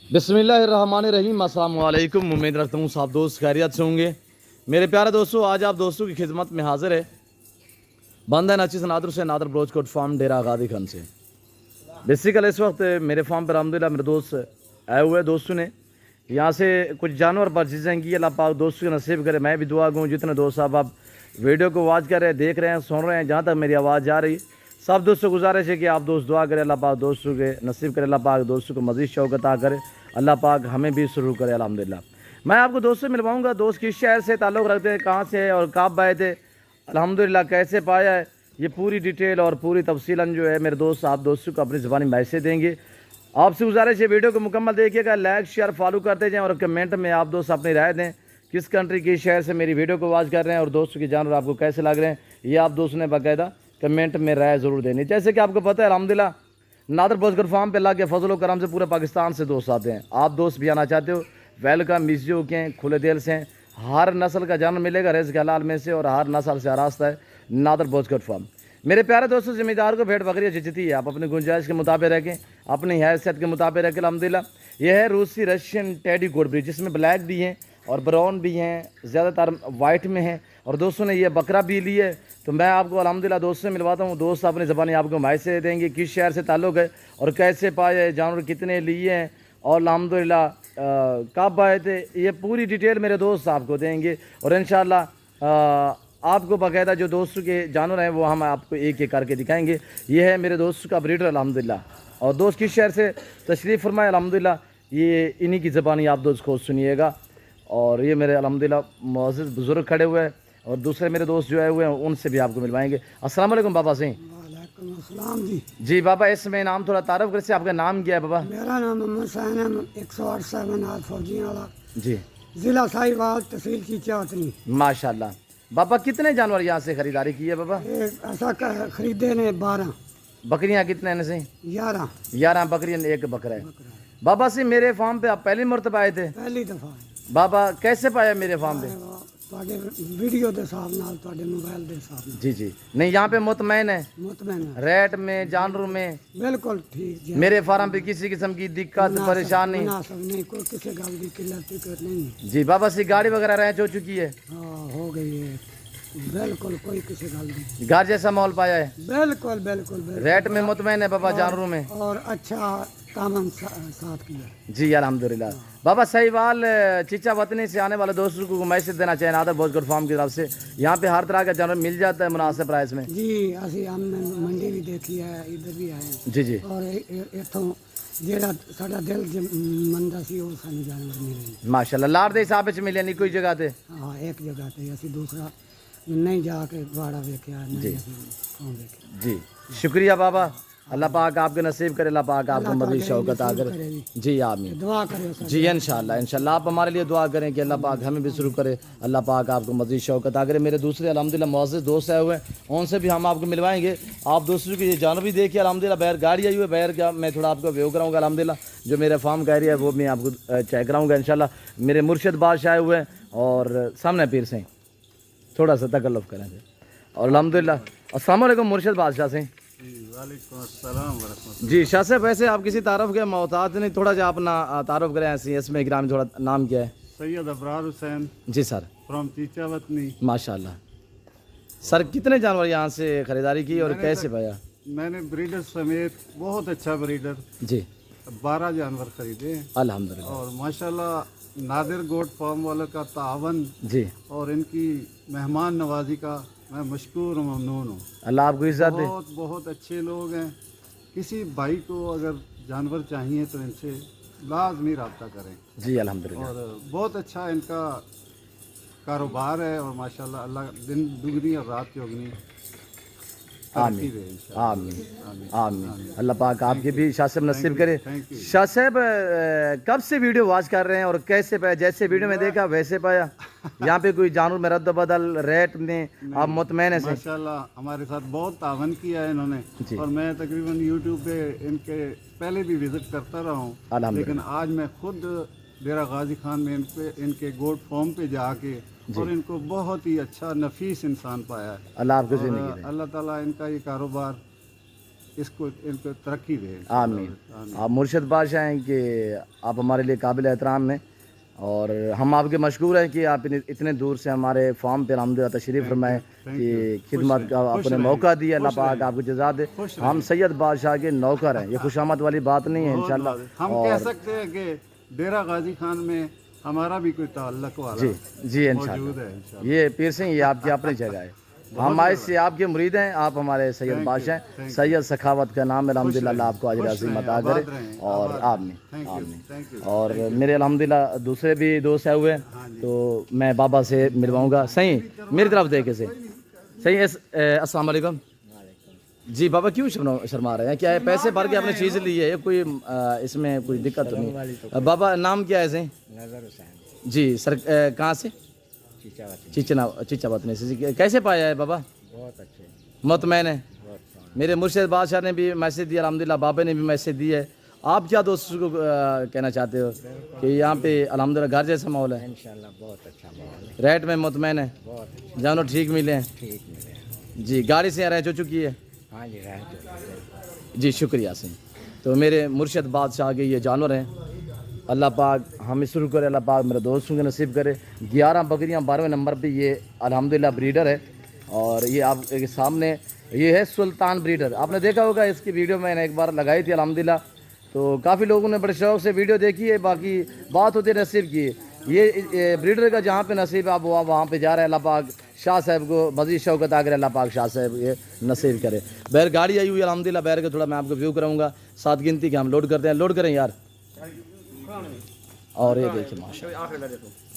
बिस्मिल्लाहिर्रहमानिर्रहीम। अस्सलाम वालेकुम। उम्मीद रखता हूँ सब दोस्त खैरियत से होंगे। मेरे प्यारे दोस्तों, आज आप दोस्तों की खिदमत में हाजिर है बंदा नचीस नादर से नादर ब्रोचकोट फार्म डेरा गादी खान से। बेसिकल इस वक्त मेरे फार्म पर अलहमदिल्ला मेरे दोस्त आए हुए दोस्तों ने यहाँ से कुछ जानवर पर चीज़ें की। अल्लाह पाक दोस्तों के नसीब करे। मैं भी दुआ गूँ जितने दोस्त साहब आप वीडियो को वॉच कर रहे हैं, देख रहे हैं, सुन रहे हैं, जहाँ तक मेरी आवाज़ जा रही, सब दोस्तों गुजारिश है कि आप दोस्त दुआ करें, अल्लाह पाक दोस्तों के नसीब करे, अल्लाह पाक दोस्तों को मज़ीद शौक़ अता करे, अल्लाह पाक हमें भी शुरू करे अल्हम्दुलिल्लाह। मैं आपको दोस्तों से मिलवाऊँगा, दोस्त किस शहर से ताल्लुक़ रखते हैं, कहाँ से है और कब आए थे, अल्हम्दुलिल्लाह कैसे पाया है, ये पूरी डिटेल और पूरी तफसीलन जो है मेरे दोस्त आप दोस्तों को अपनी ज़बानी मैसेज देंगे। आपसे गुजारिश है वीडियो को मुकम्मल देखिएगा, लाइक शेयर फॉलो करते जाएँ और कमेंट में आप दोस्त अपनी राय दें किस कंट्री किस शहर से मेरी वीडियो को वॉच कर रहे हैं और दोस्तों के जानवर आपको कैसे लग रहे हैं, ये आप दोस्तों ने बाकायदा कमेंट में राय ज़रूर देनी। जैसे कि आपको पता है अल्हम्दुलिल्लाह नादर ब्रोचकोट फार्म पे अल्लाह के फजल व करम से पूरे पाकिस्तान से दोस्त आते हैं। आप दोस्त भी आना चाहते हो, वेलकम, मिसजो के खुले दिल से। हर नस्ल का जानवर मिलेगा रिज़्क़ हलाल में से और हर नस्ल से आरास्ता है नादर ब्रोचकोट फार्म। मेरे प्यारे दोस्तों, ज़िम्मेदार को भेड़ बकरियाँ जितती है, आप अपनी गुंजाइश के मुताबिक रखें, अपनी हैसियत के मुताबिक रखें अल्हम्दुलिल्लाह। यह है रूसी रशियन टेडी कोड ब्रीड, जिसमें ब्लैक भी हैं और ब्राउन भी हैं, ज़्यादातर वाइट में हैं। और दोस्तों ने ये बकरा भी ली है, तो मैं आपको अल्हम्दुलिल्लाह दोस्तों से मिलवाता हूँ। दोस्त अपनी ज़बानी आपको मैसेज देंगे किस शहर से ताल्लुक़ है और कैसे पाए, जानवर कितने लिए हैं और अल्हम्दुलिल्लाह कब आए थे, ये पूरी डिटेल मेरे दोस्त आपको देंगे। और इंशाअल्लाह आपको बाकायदा जो दोस्तों के जानवर हैं वो हम आपको एक एक करके दिखाएंगे। ये है मेरे दोस्तों का ब्रीडर अल्हम्दुलिल्लाह। और दोस्त किस शहर से तशरीफ़ फरमाए अल्हम्दुलिल्लाह, ये इन्हीं की ज़बानी आप दोस्त को सुनिएगा। और ये मेरे अल्हम्दुलिल्लाह मुअज़्ज़िज़ बुज़ुर्ग खड़े हुए हैं और दूसरे मेरे दोस्त जो आए हुए हैं उनसे भी आपको मिलवाएंगे। अस्सलाम वालेकुम बाबा सिंह। वालेकुम अस्सलाम जी। जी बाबा, इसमें नाम थोड़ा तारुफ कर से, आपका नाम क्या है बाबा? मेरा नाम मोहम्मद सैन है, 108 नाथ फौजियों वाला, जी ज़िला साहिवाल, तहसील की चातनी। माशाल्लाह। बाबा कितने जानवर यहाँ से ख़रीदारी की है बाबा? ऐसा खरीदे ने 12 बकरियाँ कितने हैं से? 11 बकरियाँ, एक बकरा है। बाबा से मेरे फार्म पे आप पहली मरतबा आए थे? पहली दफा बाबा कैसे पाया मेरे फार्म पे? ਤੁਹਾਡੇ वीडियो के हिसाब नाल, ਤੁਹਾਡੇ मोबाइल के हिसाब नाल। जी जी, नहीं यहाँ पे मुतमैन है, मुतमैन है, रेट में, जानवरों में बिल्कुल ठीक जी। मेरे फार्म पे किसी किस्म की दिक्कत परेशानी नहीं, कोई किसी गल की किल्लत नहीं है। जी बाबा से गाड़ी वगैरह रैंच हो चुकी है? हाँ हो गई है, बिल्कुल कोई किसी गल नहीं, घर जैसा माहौल पाया है? बिल्कुल बिल्कुल बिल्कुल। रेट में मुतमैन है बाबा, जानवरों में? और अच्छा काम हम साथ किया जी अल्हम्दुलिल्लाह। बाबा सहीवाल चिचा वतनी से आने वाले दोस्तों को मैसेज देना चाहिए नादर ब्रोचकोट फार्म की तरफ से, यहाँ पे हर तरह का जानवर मिल जाता है मुनासिब प्राइस में? जी असी हमने मंडी भी देखी है, इधर भी आए हैं। जी जी, और इतों जेड़ा साडा दिल मंदा सी वो सानू जानवर मिले माशाल्लाह। लाड़ दे हिसाब से मिले नहीं कोई जगह ते? हाँ एक जगह पे, असी दूसरा नहीं जाके बाड़ा वेख्या नहीं देखा। जी शुक्रिया बाबा, अल्लाह पाक आपके नसीब करे, अल्लाह पाक आपको मज़ीद शौक़ अता करे। जी आमीन। दुआ करें जी इंशाल्लाह इंशाल्लाह, आप हमारे लिए दुआ करें कि अल्लाह पाक हमें भी शुरू करे, अल्लाह पाक आपको मज़ीद शौक़ अता करे। मेरे दूसरे अल्हम्दुलिल्लाह मुअज़्ज़िज़ दोस्त आए हुए हैं, उनसे भी हम आपको मिलवाएंगे। आप दोस्तों की ये जानवर भी देखिए अल्हम्दुलिल्लाह। बैर गाड़ी आई हुई है, बैर का मैं थोड़ा आपको व्यू कराऊँगा अल्हम्दुलिल्लाह। जो मेरा फार्म का एरिया है वो मैं आपको चेक कराऊँगा इंशाल्लाह। मेरे मुर्शिद बादशाह आए हुए हैं और सामने पीर सिंह, थोड़ा सा तकल्लुफ़ करें और अल्हम्दुलिल्लाह। अस्सलाम वालेकुम मुर्शिद बादशाह सिंह। जी शाह साहब, वैसे आप किसी तारफ़ के मोहताज नहीं, थोड़ा सा अपना तारुफ करें ऐसे इसमें ग्राम, थोड़ा नाम क्या है? सैयद अबरार हुसैन जी सर। फ्रॉम चीचा वतनी। माशाल्लाह। सर कितने जानवर यहाँ से ख़रीदारी की और कैसे पाया? मैंने ब्रीडर समेत बहुत अच्छा ब्रीडर जी 12 जानवर खरीदे हैं अल्हम्दुलिल्लाह। और माशाल्लाह नादिर गोट फार्म वालों का तावन जी और इनकी मेहमान नवाजी का मैं मशकूर और ममनून हूँ। अल्लाह आपको इज़्ज़त दे। बहुत बहुत अच्छे लोग हैं। किसी भाई को अगर जानवर चाहिए तो इनसे लाजमी रब्ता करें। जी अल्हम्दुलिल्लाह। और बहुत अच्छा इनका कारोबार है और माशाल्लाह अल्लाह दिन दुगनी और रात चौगनी आमीन आमीन आमीन। अल्लाह पाक आपके भी शाह साहब नसीब करे। शाह साहब कब से वीडियो वॉच कर रहे हैं और कैसे पाया? जैसे वीडियो में देखा वैसे पाया? यहाँ पे कोई जानवर में रद्द बदल रेट में आप मुतमैन है? माशाल्लाह हमारे साथ बहुत तावन किया है इन्होंने और मैं तकरीबन यूट्यूब पे इनके पहले भी विजिट करता रहा हूँ, लेकिन आज मैं खुद डेरा गाजी खान में इनके गोट फार्म पे जाके और इनको बहुत ही अच्छा नफीस इंसान पाया है। अल्लाह आपको ज़िंदगी दे। अल्लाह ताला इनका ये कारोबार इसको इनको तरक्की दे। आमीन। आप मुर्शद बादशाह हैं कि आप हमारे लिए काबिल एहतराम हैं और हम आपके मशकूर हैं कि आप इतने दूर से हमारे फार्म पे अल्हम्दुलिल्लाह तशरीफ़ फरमाएँ कि खिदमत का आपने मौका दिया। अल्लाह पाक आपको जज़ा दे। हम सैयद बादशाह के नौकर हैं, ये खुशामद वाली बात नहीं है इंशाल्लाह। हम कह सकते हैं कि डेरा गाजी खान में हमारा भी कोई ताल्लुक वाला जी जी मौजूद है इंशाल्लाह। ये पीर सिंह, ये आपकी अपनी जगह है। हम आज से आपके मुरीद हैं, आप हमारे सैयद बादशाह हैं। सैयद सखावत का नाम है, अल्हम्दुलिल्लाह अल्लाह आपको अजर अज़ीम अता करे और आमीन आमीन। और मेरे अल्हम्दुलिल्लाह दूसरे भी दोस्त आए हुए हैं, तो मैं बाबा से मिलवाऊंगा। सही मेरी तरफ देखे से सही। अस्सलाम वालेकुम जी। बाबा क्यों शर्मा रहे हैं? क्या है पैसे भर के आपने चीज़ ली है, कोई इसमें कोई दिक्कत तो नहीं? बाबा नाम क्या है सही? नजर हुसैन जी सर, कहाँ से? चिचावत में से। कैसे पाया है बाबा? बहुत अच्छे, मुतमैन है। मेरे मुर्शिद बादशाह ने भी मैसेज दिया, अल्हम्दुलिल्लाह बाबे ने भी मैसेज दिया है। आप क्या दोस्तों को कहना चाहते हो कि यहाँ पे अल्हम्दुलिल्लाह घर जैसा माहौल है? इंशाल्लाह बहुत अच्छा माहौल है, रेट में मुतमैन है, बहुत अच्छा, जानवर ठीक मिले हैं? ठीक मिले। जी गाड़ी से रह चुकी है? हाँ जी, रह जी शुक्रिया से। तो मेरे मुर्शिद बादशाह के ये जानवर हैं, अल्लाह पाक हमें शुरू करे, अल्लाह पाक मेरे दोस्तों के नसीब करे। 11 बकरियां 12वें नंबर पे ये अल्हम्दुलिल्लाह ब्रीडर है। और ये आपके सामने ये है सुल्तान ब्रीडर। आपने देखा होगा, इसकी वीडियो मैंने एक बार लगाई थी अल्हम्दुलिल्लाह, तो काफ़ी लोगों ने बड़े शौक़ से वीडियो देखी है। बाकी बात होती है नसीब की। ये ब्रीडर का जहाँ पे नसीब आप वहाँ पे जा रहे हैं। अल्लाह पाक शाह साहब को मज़ीद शौकत आ करे, अल्लाह पाक शाह साहब ये नसीब करे। बैर गाड़ी आई हुई है अल्हम्दुलिल्लाह, बैर का थोड़ा मैं आपको व्यू कराऊंगा। 7 गिनती के हम लोड करते हैं, लोड करें यार। और ये देखिए माशाल्लाह,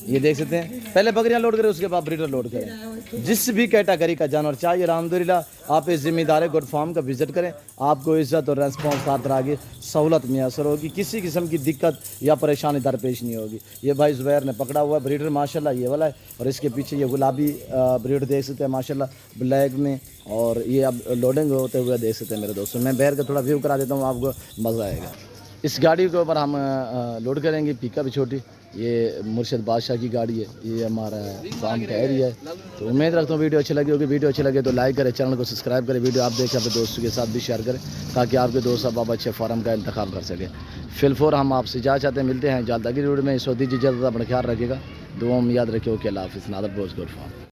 ये देख सकते हैं, पहले बकरियां लोड करें उसके बाद ब्रीडर लोड करें। जिस भी कैटेगरी का जानवर चाहिए अल्हम्दुलिल्लाह आप इस ज़िम्मेदार गुड फार्म का विज़िट करें, आपको इज़्ज़त और रेस्पॉन्स हर तरह की सहूलत मैसर होगी, किसी किस्म की दिक्कत या परेशानी दरपेश नहीं होगी। ये भाई ज़ुबैर ने पकड़ा हुआ ब्रीडर माशाल्लाह ये वाला है, और इसके पीछे ये गुलाबी ब्रीड देख सकते हैं माशाल्लाह ब्लैक में, और ये अब लोडिंग होते हुए देख सकते हैं मेरे दोस्तों। मैं बैर का थोड़ा व्यू करा देता हूँ, आपको मज़ा आएगा। इस गाड़ी के ऊपर हम लोड करेंगे पिकअप छोटी। ये मुर्शिद बादशाह की गाड़ी है, ये हमारा फार्म का एरिया है। तो उम्मीद रखता हूँ वीडियो अच्छी लगी होगी। वीडियो अच्छी लगे तो लाइक करें, चैनल को सब्सक्राइब करें, वीडियो आप देखें अपने दोस्तों के साथ भी शेयर करें, ताकि आपके दोस्त अब आप अच्छे फार्म का इंतखाब कर सकें। फिलफोर हम आपसे जा चाहते हैं, मिलते हैं जल्द अगली वीडियो में। इस वक्त दीजिए इजाज़त, अपना ख्याल रखिएगा, दुआ में याद रखिए। ओके, अल्लाह हाफ़िज़। नादर ब्रोज गुड फार्म।